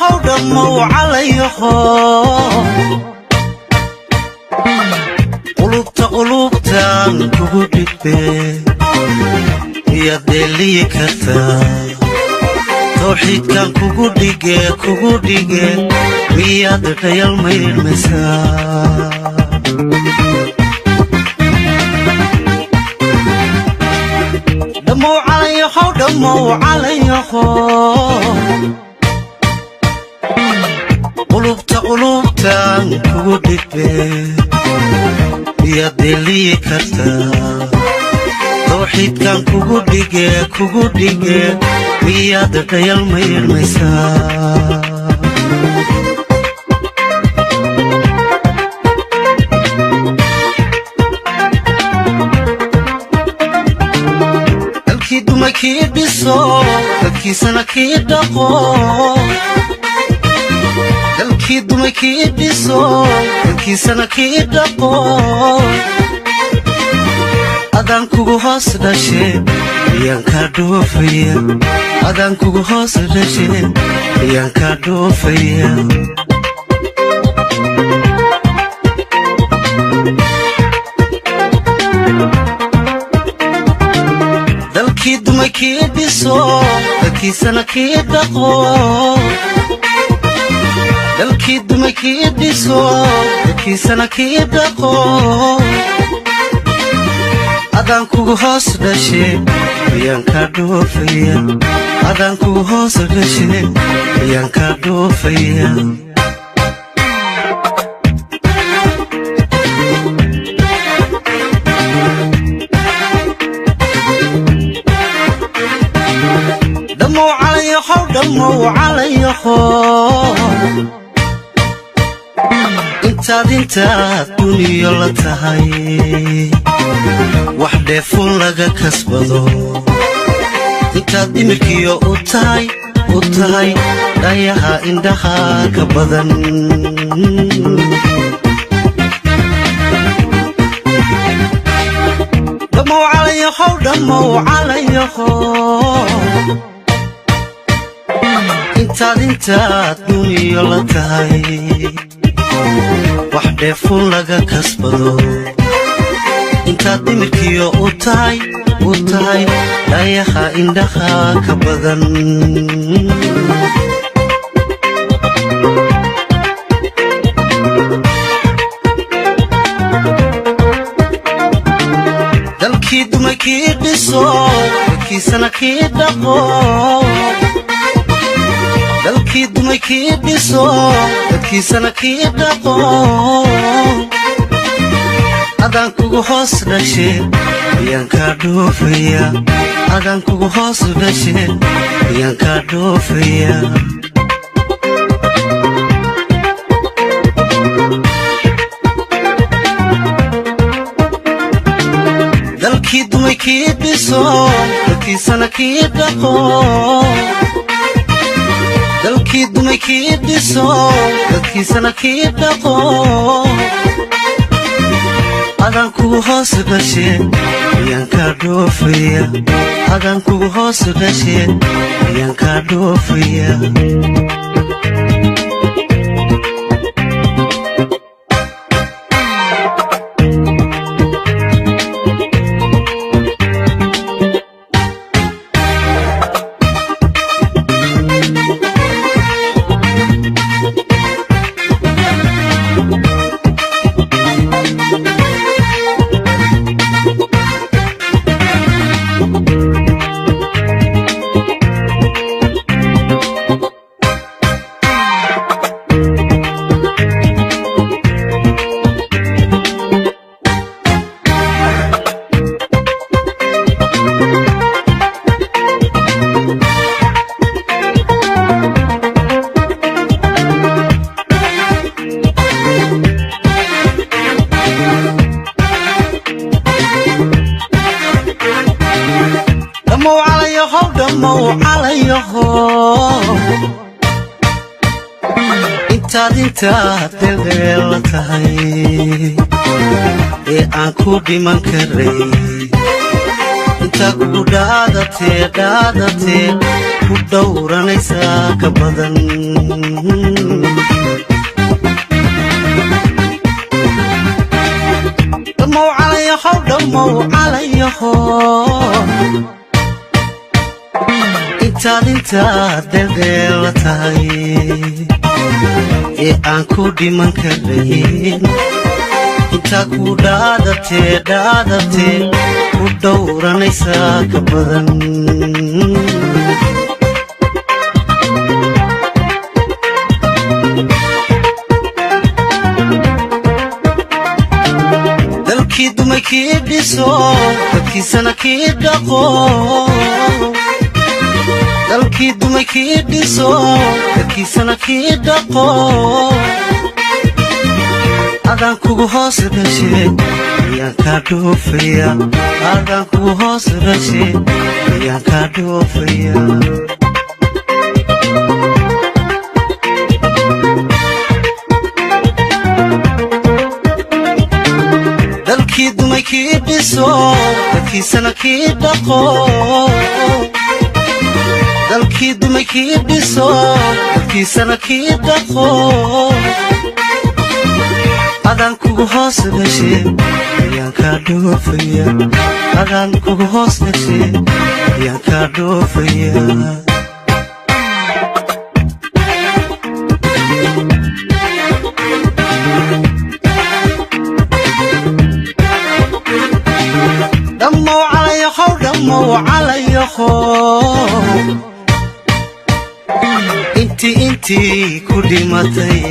عليهم دموا عليهم قلوبتان كوكوتك يا دلي كتا توحيد كان كوكوتك مياد ريال مير مسا دموا عليهم قلوبتان كوكوتك يا دلي كتا توحيد كان كوكوتك مياد ريال مير مسا كيد بصوت كيسنا كيد دقو الكيد ما كيد بصوت كيسنا كيد دقو أدان كوغو هاس داشي يانكا دوفيا أدان كوغو هاس داشي يانكا دوفيا كيد ما كيد بصوت كيسنا كيد دقو الكيد ما كيد بصوت كيسنا كيد دقو أدان كوغو هاس داشي يانكا دوفيا أدان كوغو هاس داشي يانكا دوفيا دموا عليهم انت الدنيا لتهي وحدة فون لغا كسبضو انت دمركيو اوتاي دايها اندها كبضن دموا عليهم انت الدنيا لتهي وحدة فون لغا كسبضو انت دمركيو اوتاي دايها اندها كبضن دالكيد ما كيد بصوت كيسنا كيد دقو الكيد ما كيد بصوت كيسنا كيد دقو أدان كوغو هاس داشي يانكا دوفيا أدان كوغو هاس داشي يانكا دوفيا الكيد ما كيد بصوت كيسنا كيد دقو الكيد ما كيد بصوت كيسنا كيد دقو أدان كوغو هاس داشي يانكا دوفيا أدان كوغو هاس داشي يانكا دوفيا دموا عليهم انت تغير تهي أنكو ديمان كري انت كودادتي ku dhowranaysaa ka badan dhamow calayahow dhamow calayahow intaad dheeldheela tahay ee aan ku dhiman karayn intaa ku dhaadatee ku dhowranaysaa ka badan dalkii dumay kii dhiso dadkiisana kii dhaqo dalkii dumay kii dhiso dadkiisana kii dhaqo adaan kugu hoos dhashay ayaan kaa dhoofaya adaan kugu hoos dhashay ayaan kaa dhoofaya dalkii dumay kii dhiso dadkiisana kii dhaqo dalkii dumay kii dhiso dadkiisana kii dhaqo adaan kugu hoos dhashay ayaan kaa dhoofaya adaan kugu hoos dhashay ayaan kaa dhoofaya dhamow calayahow intii ku dhimatay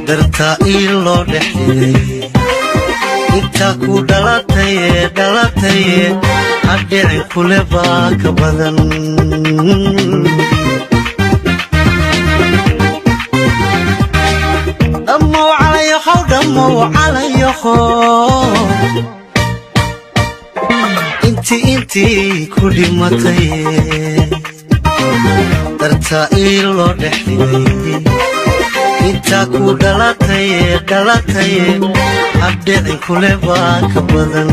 dartaa ii loo dhexdhigay intaa ku dhalataye hadhicin kule baa ka badan dhamow calayahow intii ku dhimatay dartaa ii loo dhexdhigay intaa ku dhalataye hadhicin kule baa ka badan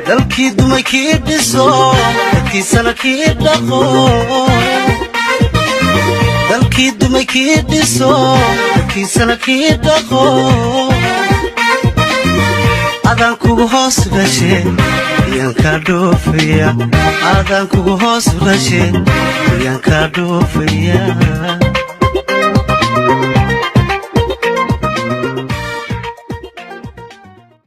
dalkii dumay kii dhiso dadkiisana kii dhaqo dalkii dumay kii dhiso dadkiisana kii dhaqo adaan kugu hoos dhashay ayaan kaa dhoofaya adaan kugu hoos dhashay ayaan kaa dhoofaya